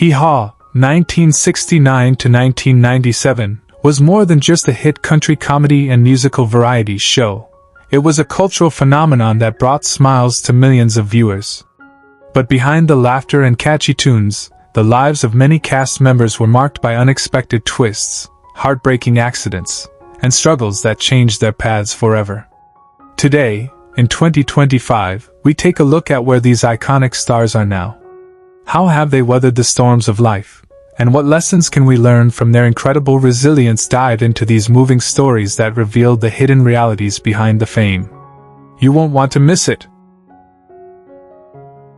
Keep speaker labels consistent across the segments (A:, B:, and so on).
A: Hee Haw, 1969 to 1997, was more than just a hit country comedy and musical variety show. It was a cultural phenomenon that brought smiles to millions of viewers. But behind the laughter and catchy tunes, the lives of many cast members were marked by unexpected twists, heartbreaking accidents, and struggles that changed their paths forever. Today, in 2025, we take a look at where these iconic stars are now. How have they weathered the storms of life? And what lessons can we learn from their incredible resilience? Dive into these moving stories that reveal the hidden realities behind the fame. You won't want to miss it.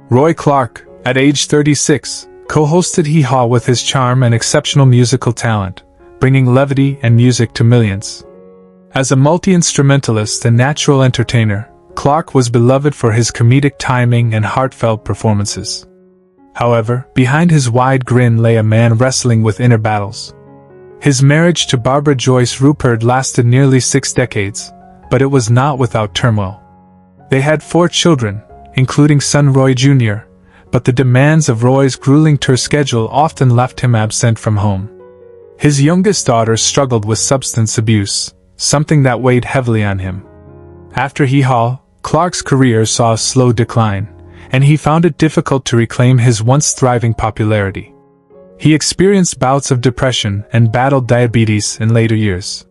A: Roy Clark, at age 36, co-hosted Hee Haw with his charm and exceptional musical talent, bringing levity and music to millions. As a multi-instrumentalist and natural entertainer, Clark was beloved for his comedic timing and heartfelt performances. However, behind his wide grin lay a man wrestling with inner battles. His marriage to Barbara Joyce Rupert lasted nearly 6 decades, but it was not without turmoil. They had 4 children, including son Roy Jr., but the demands of Roy's grueling tour schedule often left him absent from home. His youngest daughter struggled with substance abuse, something that weighed heavily on him. After Hee Haw, Clark's career saw a slow decline, and he found it difficult to reclaim his once thriving popularity. He experienced bouts of depression and battled diabetes in later years.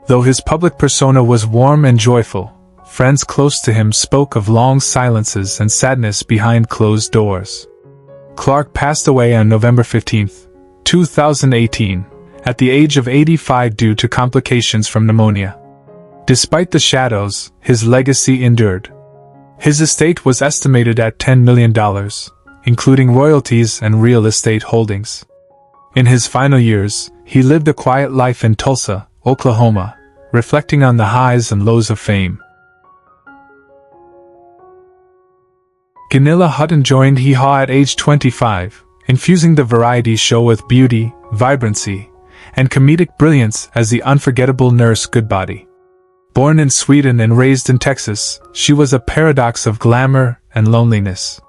A: Though his public persona was warm and joyful, friends close to him spoke of long silences and sadness behind closed doors. Clark passed away on November 15, 2018, at the age of 85 due to complications from pneumonia. Despite the shadows, his legacy endured. His estate was estimated at $10 million, including royalties and real estate holdings. In his final years, he lived a quiet life in Tulsa, Oklahoma, reflecting on the highs and lows of fame. Gunilla Hutton joined Hee Haw at age 25, infusing the variety show with beauty, vibrancy, and comedic brilliance as the unforgettable Nurse Goodbody. Born in Sweden and raised in Texas, she was a paradox of glamour and loneliness.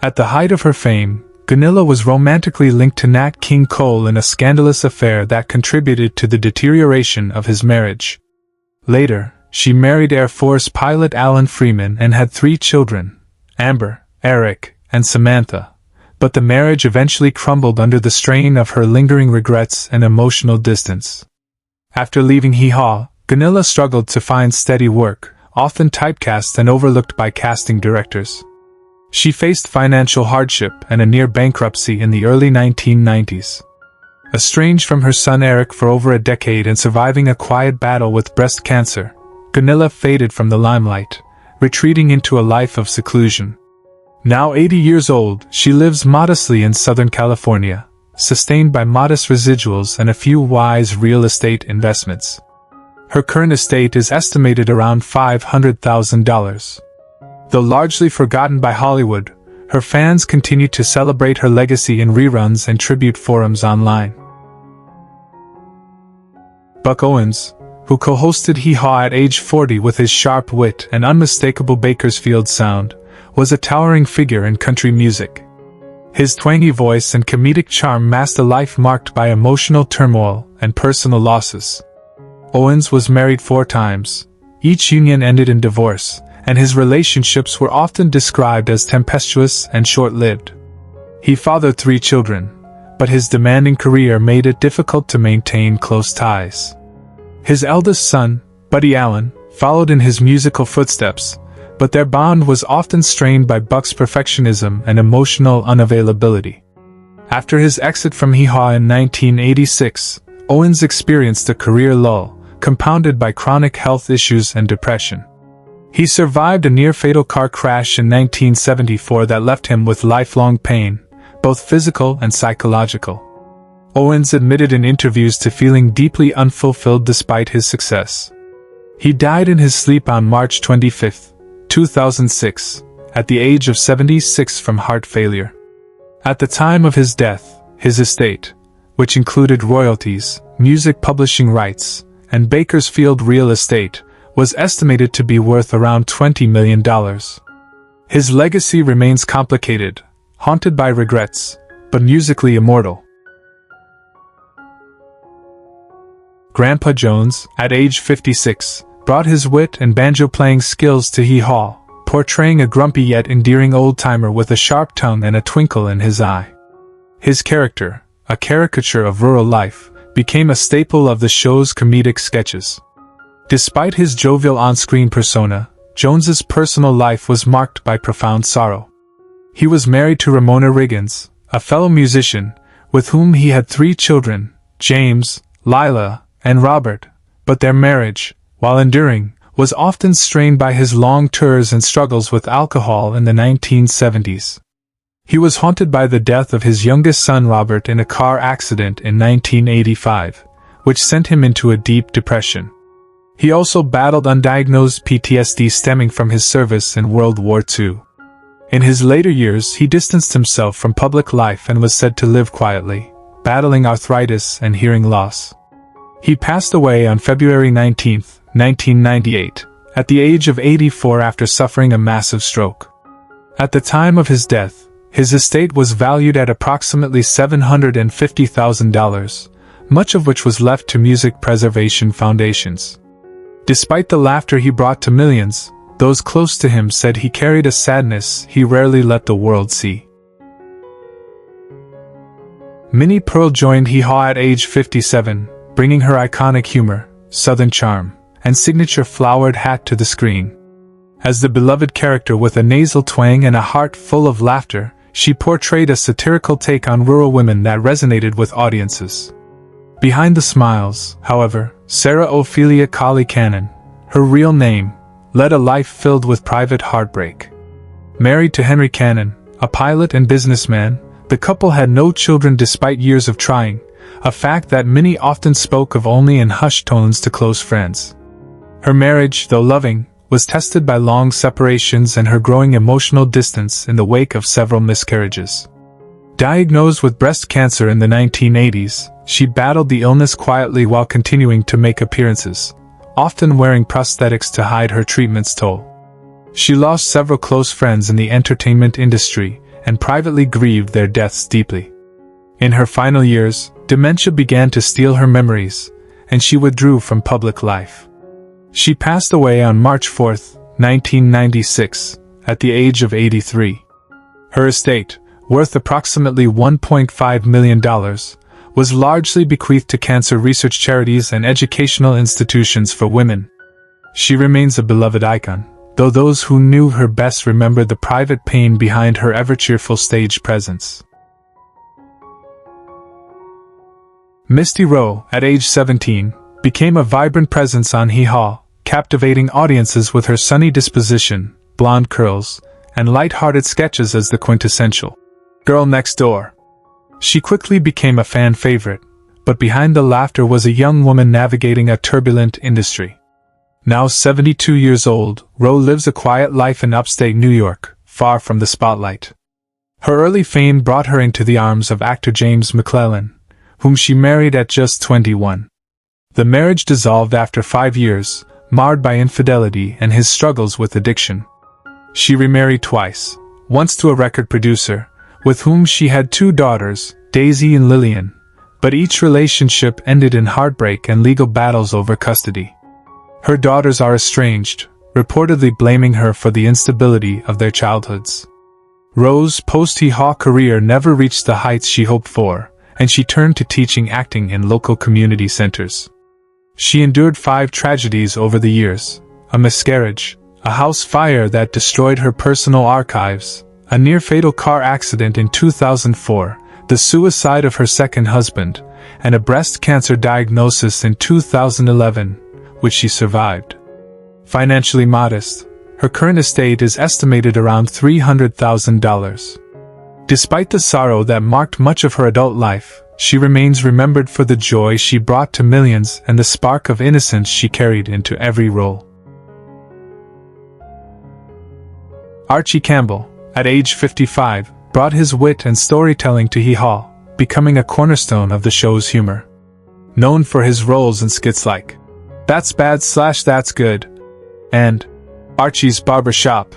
A: At the height of her fame, Gunilla was romantically linked to Nat King Cole in a scandalous affair that contributed to the deterioration of his marriage. Later, she married Air Force pilot Alan Freeman and had 3 children, Amber, Eric, and Samantha, but the marriage eventually crumbled under the strain of her lingering regrets and emotional distance. After leaving Hee Haw, Gunilla struggled to find steady work, often typecast and overlooked by casting directors. She faced financial hardship and a near bankruptcy in the early 1990s. Estranged from her son Eric for over a decade and surviving a quiet battle with breast cancer, Gunilla faded from the limelight, retreating into a life of seclusion. Now 80 years old, she lives modestly in Southern California, sustained by modest residuals and a few wise real estate investments. Her current estate is estimated around $500,000. Though largely forgotten by Hollywood, her fans continue to celebrate her legacy in reruns and tribute forums online. Buck Owens, who co-hosted Hee Haw at age 40 with his sharp wit and unmistakable Bakersfield sound, was a towering figure in country music. His twangy voice and comedic charm masked a life marked by emotional turmoil and personal losses. Owens was married 4 times. Each union ended in divorce, and his relationships were often described as tempestuous and short-lived. He fathered 3 children, but his demanding career made it difficult to maintain close ties. His eldest son, Buddy Allen, followed in his musical footsteps, but their bond was often strained by Buck's perfectionism and emotional unavailability. After his exit from Hee Haw in 1986, Owens experienced a career lull, compounded by chronic health issues and depression. He survived a near-fatal car crash in 1974 that left him with lifelong pain, both physical and psychological. Owens admitted in interviews to feeling deeply unfulfilled despite his success. He died in his sleep on March 25, 2006, at the age of 76 from heart failure. At the time of his death, his estate, which included royalties, music publishing rights, and Bakersfield real estate, was estimated to be worth around $20 million. His legacy remains complicated, haunted by regrets, but musically immortal. Grandpa Jones, at age 56, brought his wit and banjo-playing skills to Hee Haw, portraying a grumpy yet endearing old-timer with a sharp tongue and a twinkle in his eye. His character, a caricature of rural life, became a staple of the show's comedic sketches. Despite his jovial on-screen persona, Jones's personal life was marked by profound sorrow. He was married to Ramona Riggins, a fellow musician, with whom he had 3 children, James, Lila, and Robert, but their marriage, while enduring, was often strained by his long tours and struggles with alcohol in the 1970s. He was haunted by the death of his youngest son Robert in a car accident in 1985, which sent him into a deep depression. He also battled undiagnosed PTSD stemming from his service in World War II. In his later years, he distanced himself from public life and was said to live quietly, battling arthritis and hearing loss. He passed away on February 19, 1998, at the age of 84 after suffering a massive stroke. At the time of his death, his estate was valued at approximately $750,000, much of which was left to music preservation foundations. Despite the laughter he brought to millions, those close to him said he carried a sadness he rarely let the world see. Minnie Pearl joined Hee Haw at age 57, bringing her iconic humor, southern charm, and signature flowered hat to the screen. As the beloved character with a nasal twang and a heart full of laughter, she portrayed a satirical take on rural women that resonated with audiences. Behind the smiles, however, Sarah Ophelia Colley Cannon, her real name, led a life filled with private heartbreak. Married to Henry Cannon, a pilot and businessman, the couple had no children despite years of trying, a fact that Minnie often spoke of only in hushed tones to close friends. Her marriage, though loving, was tested by long separations and her growing emotional distance in the wake of several miscarriages. Diagnosed with breast cancer in the 1980s, she battled the illness quietly while continuing to make appearances, often wearing prosthetics to hide her treatment's toll. She lost several close friends in the entertainment industry and privately grieved their deaths deeply. In her final years, dementia began to steal her memories, and she withdrew from public life. She passed away on March 4, 1996, at the age of 83. Her estate, worth approximately $1.5 million, was largely bequeathed to cancer research charities and educational institutions for women. She remains a beloved icon, though those who knew her best remember the private pain behind her ever-cheerful stage presence. Misty Rowe, at age 17, became a vibrant presence on Hee Haw, captivating audiences with her sunny disposition, blonde curls, and light-hearted sketches as the quintessential girl next door. She quickly became a fan favorite, but behind the laughter was a young woman navigating a turbulent industry. Now 72 years old, Rowe lives a quiet life in upstate New York, far from the spotlight. Her early fame brought her into the arms of actor James McClellan, whom she married at just 21. The marriage dissolved after 5 years, marred by infidelity and his struggles with addiction. She remarried twice, once to a record producer, with whom she had 2 daughters, Daisy and Lillian, but each relationship ended in heartbreak and legal battles over custody. Her daughters are estranged, reportedly blaming her for the instability of their childhoods. Rowe's post-Hee Haw career never reached the heights she hoped for, and she turned to teaching acting in local community centers. She endured 5 tragedies over the years: a miscarriage, a house fire that destroyed her personal archives, a near-fatal car accident in 2004, the suicide of her second husband, and a breast cancer diagnosis in 2011, which she survived. Financially modest, her current estate is estimated around $300,000. Despite the sorrow that marked much of her adult life, she remains remembered for the joy she brought to millions and the spark of innocence she carried into every role. Archie Campbell, at age 55, brought his wit and storytelling to Hee Haw, becoming a cornerstone of the show's humor. Known for his roles in skits like "That's Bad / That's Good" and Archie's Barber Shop,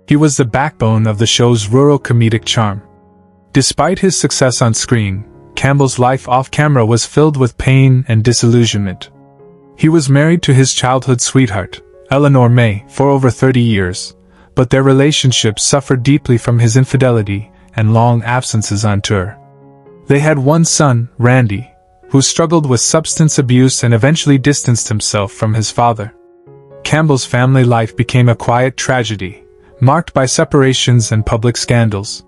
A: he was the backbone of the show's rural comedic charm. Despite his success on screen, Campbell's life off-camera was filled with pain and disillusionment. He was married to his childhood sweetheart, Eleanor May, for over 30 years, but their relationship suffered deeply from his infidelity and long absences on tour. They had one son, Randy, who struggled with substance abuse and eventually distanced himself from his father. Campbell's family life became a quiet tragedy, marked by separations and public scandals.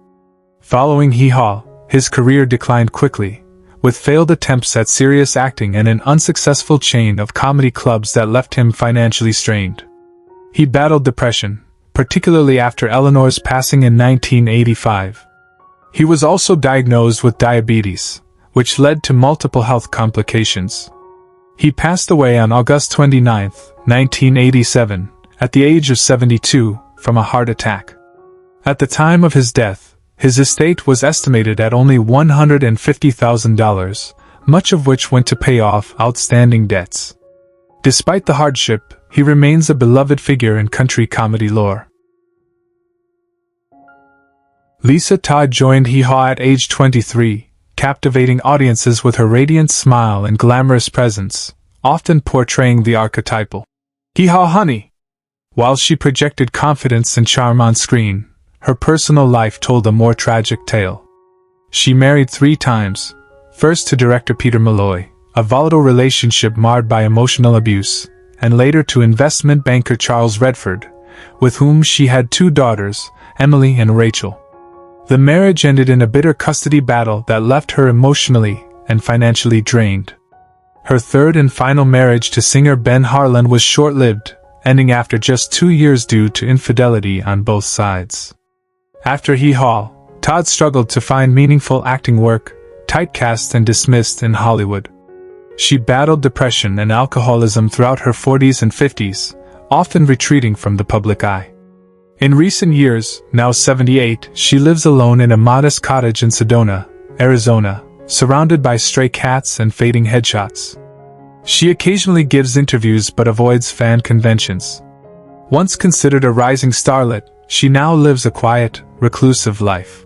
A: Following Hee Haw, his career declined quickly, with failed attempts at serious acting and an unsuccessful chain of comedy clubs that left him financially strained. He battled depression, particularly after Eleanor's passing in 1985. He was also diagnosed with diabetes, which led to multiple health complications. He passed away on August 29, 1987, at the age of 72, from a heart attack. At the time of his death, his estate was estimated at only $150,000, much of which went to pay off outstanding debts. Despite the hardship, he remains a beloved figure in country comedy lore. Lisa Todd joined Hee Haw at age 23, captivating audiences with her radiant smile and glamorous presence, often portraying the archetypal Hee Haw honey. While she projected confidence and charm on screen, her personal life told a more tragic tale. She married 3 times, first to director Peter Malloy, a volatile relationship marred by emotional abuse, and later to investment banker Charles Redford, with whom she had 2 daughters, Emily and Rachel. The marriage ended in a bitter custody battle that left her emotionally and financially drained. Her third and final marriage to singer Ben Harlan was short-lived, ending after just 2 years due to infidelity on both sides. After Hee Haw, Todd struggled to find meaningful acting work, typecast and dismissed in Hollywood. She battled depression and alcoholism throughout her 40s and 50s, often retreating from the public eye. In recent years, now 78, she lives alone in a modest cottage in Sedona, Arizona, surrounded by stray cats and fading headshots. She occasionally gives interviews but avoids fan conventions. Once considered a rising starlet, she now lives a quiet, reclusive life.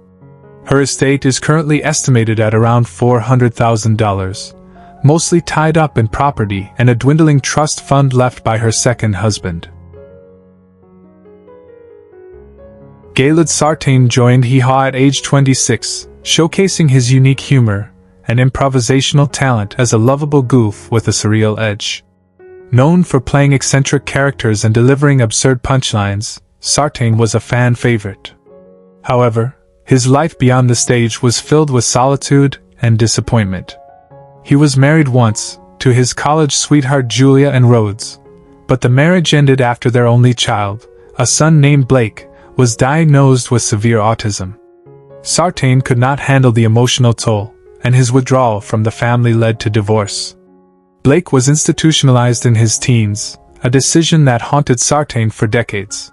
A: Her estate is currently estimated at around $400,000, mostly tied up in property and a dwindling trust fund left by her second husband. Gaylord Sartain joined Hee Haw at age 26, showcasing his unique humor and improvisational talent as a lovable goof with a surreal edge. Known for playing eccentric characters and delivering absurd punchlines, Sartain was a fan favorite. However, his life beyond the stage was filled with solitude and disappointment. He was married once, to his college sweetheart Julia and Rhodes, but the marriage ended after their only child, a son named Blake, was diagnosed with severe autism. Sartain could not handle the emotional toll, and his withdrawal from the family led to divorce. Blake was institutionalized in his teens, a decision that haunted Sartain for decades.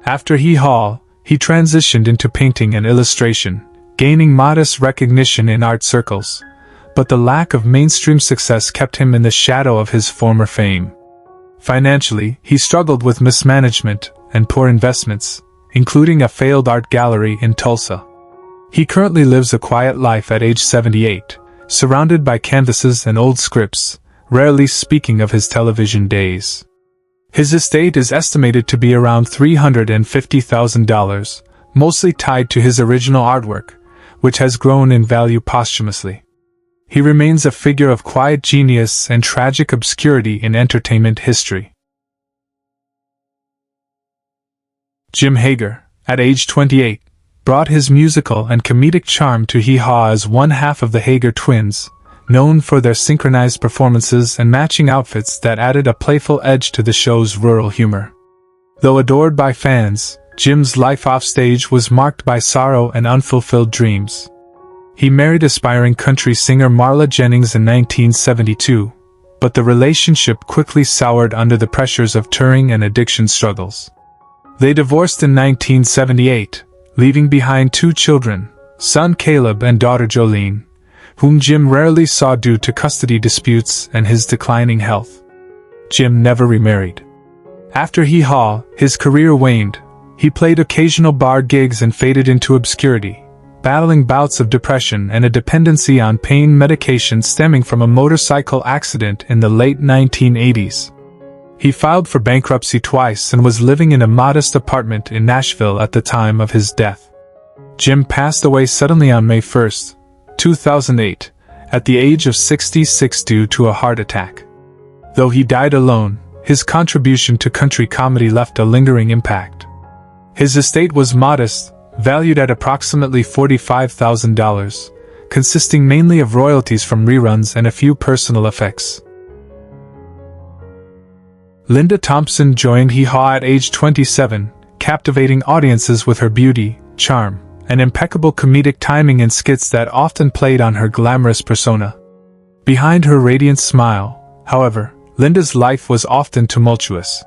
A: After Hee Haw, he transitioned into painting and illustration, gaining modest recognition in art circles, but the lack of mainstream success kept him in the shadow of his former fame. Financially, he struggled with mismanagement and poor investments, including a failed art gallery in Tulsa. He currently lives a quiet life at age 78, surrounded by canvases and old scripts, rarely speaking of his television days. His estate is estimated to be around $350,000, mostly tied to his original artwork, which has grown in value posthumously. He remains a figure of quiet genius and tragic obscurity in entertainment history. Jim Hager, at age 28, brought his musical and comedic charm to Hee Haw as one half of the Hager twins, known for their synchronized performances and matching outfits that added a playful edge to the show's rural humor. Though adored by fans, Jim's life offstage was marked by sorrow and unfulfilled dreams. He married aspiring country singer Marla Jennings in 1972, but the relationship quickly soured under the pressures of touring and addiction struggles. They divorced in 1978, leaving behind 2 children, son Caleb and daughter Jolene, whom Jim rarely saw due to custody disputes and his declining health. Jim never remarried. After Hee Haw, his career waned. He played occasional bar gigs and faded into obscurity, battling bouts of depression and a dependency on pain medication stemming from a motorcycle accident in the late 1980s. He filed for bankruptcy twice and was living in a modest apartment in Nashville at the time of his death. Jim passed away suddenly on May 1, 2008, at the age of 66 due to a heart attack. Though he died alone, his contribution to country comedy left a lingering impact. His estate was modest, valued at approximately $45,000, consisting mainly of royalties from reruns and a few personal effects. Linda Thompson joined Hee Haw at age 27, captivating audiences with her beauty, charm, and impeccable comedic timing in skits that often played on her glamorous persona. Behind her radiant smile, however, Linda's life was often tumultuous.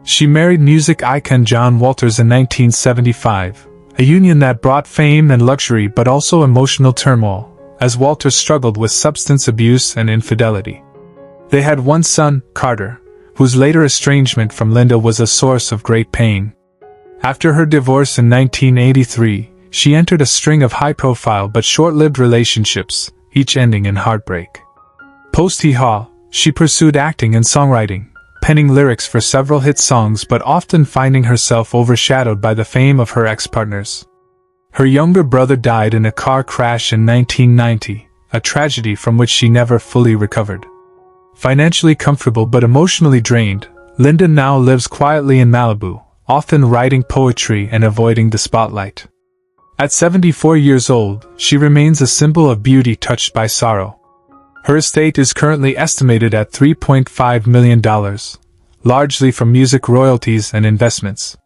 A: She married music icon John Walters in 1975, a union that brought fame and luxury but also emotional turmoil, as Walters struggled with substance abuse and infidelity. They had one son, Carter, whose later estrangement from Linda was a source of great pain. After her divorce in 1983, she entered a string of high-profile but short-lived relationships, each ending in heartbreak. Post-Hee Haw, she pursued acting and songwriting, penning lyrics for several hit songs but often finding herself overshadowed by the fame of her ex-partners. Her younger brother died in a car crash in 1990, a tragedy from which she never fully recovered. Financially comfortable but emotionally drained, Linda now lives quietly in Malibu, often writing poetry and avoiding the spotlight. At 74 years old, she remains a symbol of beauty touched by sorrow. Her estate is currently estimated at $3.5 million, largely from music royalties and investments.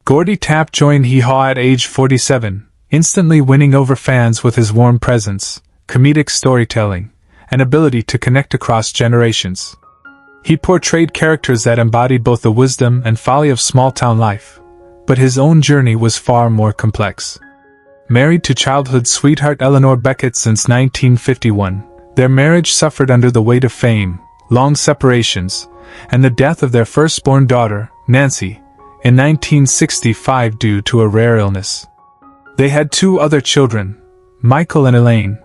A: Gordy Tapp joined Hee Haw at age 47, instantly winning over fans with his warm presence, comedic storytelling, and ability to connect across generations. He portrayed characters that embodied both the wisdom and folly of small-town life, but his own journey was far more complex. Married to childhood sweetheart Eleanor Beckett since 1951, their marriage suffered under the weight of fame, long separations, and the death of their firstborn daughter, Nancy, in 1965 due to a rare illness. They had two other children, Michael and Elaine,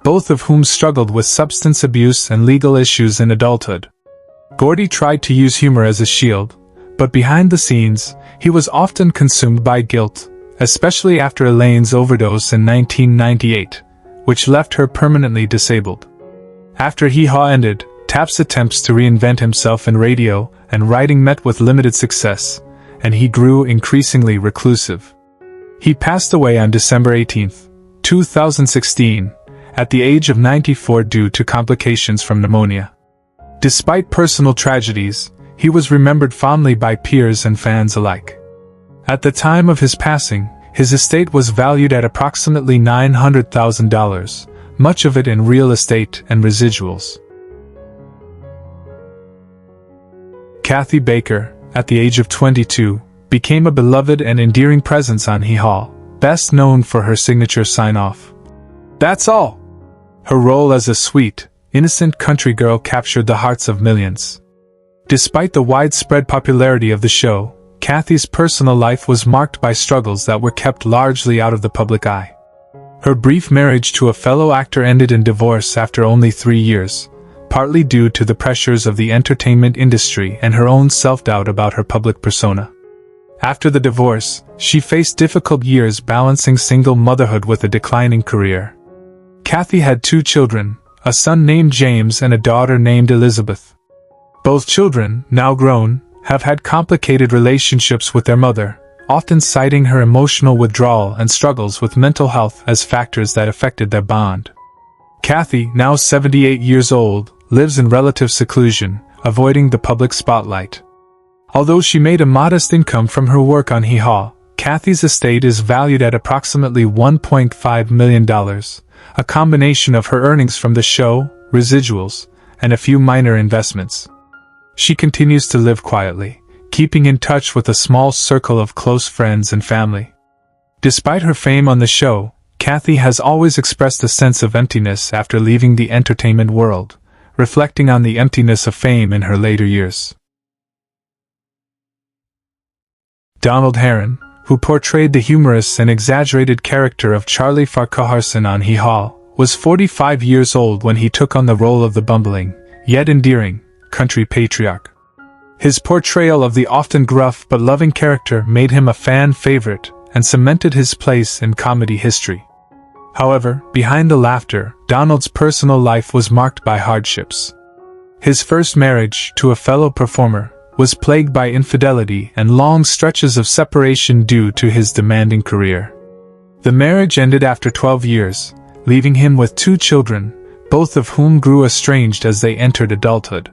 A: both of whom struggled with substance abuse and legal issues in adulthood. Gordy tried to use humor as a shield, but behind the scenes, he was often consumed by guilt, especially after Elaine's overdose in 1998, which left her permanently disabled. After Hee Haw ended, Tapp's attempts to reinvent himself in radio and writing met with limited success, and he grew increasingly reclusive. He passed away on December 18, 2016, at the age of 94 due to complications from pneumonia. Despite personal tragedies, he was remembered fondly by peers and fans alike. At the time of his passing, his estate was valued at approximately $900,000, much of it in real estate and residuals. Kathy Baker, at the age of 22, became a beloved and endearing presence on Hee Haw, best known for her signature sign-off, "That's all!" Her role as a sweet, innocent country girl captured the hearts of millions. Despite the widespread popularity of the show, Kathy's personal life was marked by struggles that were kept largely out of the public eye. Her brief marriage to a fellow actor ended in divorce after only 3 years, partly due to the pressures of the entertainment industry and her own self-doubt about her public persona. After the divorce, she faced difficult years balancing single motherhood with a declining career. Kathy had 2 children, a son named James and a daughter named Elizabeth. Both children, now grown, have had complicated relationships with their mother, often citing her emotional withdrawal and struggles with mental health as factors that affected their bond. Kathy, now 78 years old, lives in relative seclusion, avoiding the public spotlight. Although she made a modest income from her work on Hee Haw, Kathy's estate is valued at approximately $1.5 million, a combination of her earnings from the show, residuals, and a few minor investments. She continues to live quietly, keeping in touch with a small circle of close friends and family. Despite her fame on the show, Kathy has always expressed a sense of emptiness after leaving the entertainment world, reflecting on the emptiness of fame in her later years. Donald Herron, who portrayed the humorous and exaggerated character of Charlie Farquharson on Hee Haw, was 45 years old when he took on the role of the bumbling, yet endearing, country patriarch. His portrayal of the often gruff but loving character made him a fan favorite and cemented his place in comedy history. However, behind the laughter, Donald's personal life was marked by hardships. His first marriage, to a fellow performer, was plagued by infidelity and long stretches of separation due to his demanding career. The marriage ended after 12 years, leaving him with 2 children, both of whom grew estranged as they entered adulthood.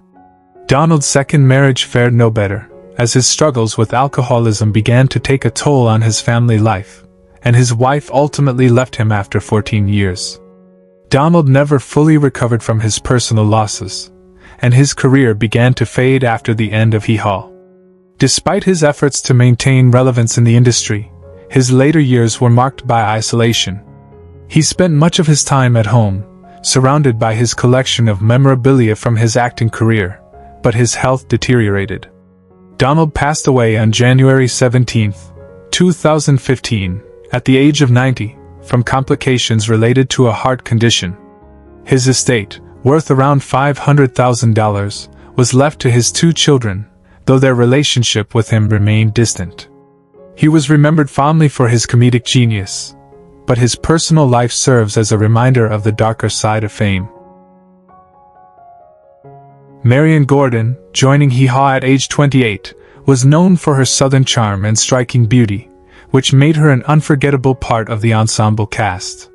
A: Donald's second marriage fared no better, as his struggles with alcoholism began to take a toll on his family life, and his wife ultimately left him after 14 years. Donald never fully recovered from his personal losses, and his career began to fade after the end of Hee Haw. Despite his efforts to maintain relevance in the industry, his later years were marked by isolation. He spent much of his time at home, surrounded by his collection of memorabilia from his acting career, but his health deteriorated. Donald passed away on January 17, 2015, at the age of 90, from complications related to a heart condition. His estate, worth around $500,000, was left to his 2 children, though their relationship with him remained distant. He was remembered fondly for his comedic genius, but his personal life serves as a reminder of the darker side of fame. Marian Gordon, joining Hee Haw at age 28, was known for her southern charm and striking beauty, which made her an unforgettable part of the ensemble cast.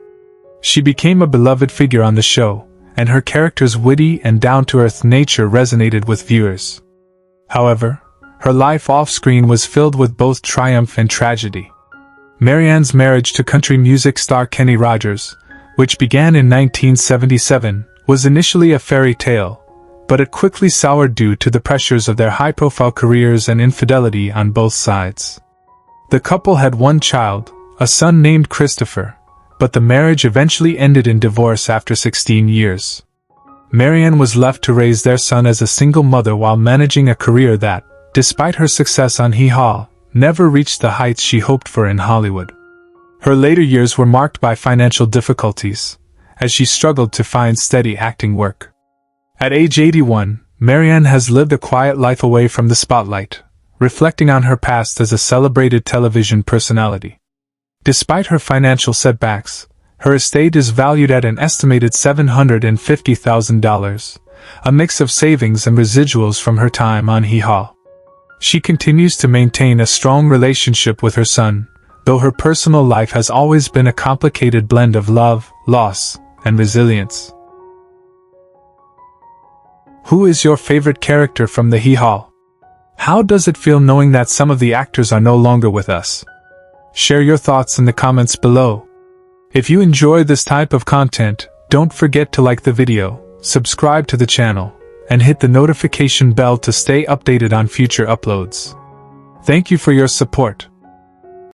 A: She became a beloved figure on the show, and her character's witty and down-to-earth nature resonated with viewers. However, her life off-screen was filled with both triumph and tragedy. Marianne's marriage to country music star Kenny Rogers, which began in 1977, was initially a fairy tale, but it quickly soured due to the pressures of their high-profile careers and infidelity on both sides. The couple had 1 child, a son named Christopher, but the marriage eventually ended in divorce after 16 years. Marianne was left to raise their son as a single mother while managing a career that, despite her success on Hee Haw, never reached the heights she hoped for in Hollywood. Her later years were marked by financial difficulties, as she struggled to find steady acting work. At age 81, Marianne has lived a quiet life away from the spotlight, reflecting on her past as a celebrated television personality. Despite her financial setbacks, her estate is valued at an estimated $750,000, a mix of savings and residuals from her time on Hee Haw. She continues to maintain a strong relationship with her son, though her personal life has always been a complicated blend of love, loss, and resilience. Who is your favorite character from the Hee Haw? How does it feel knowing that some of the actors are no longer with us? Share your thoughts in the comments below. If you enjoy this type of content, don't forget to like the video, subscribe to the channel, and hit the notification bell to stay updated on future uploads. Thank you for your support.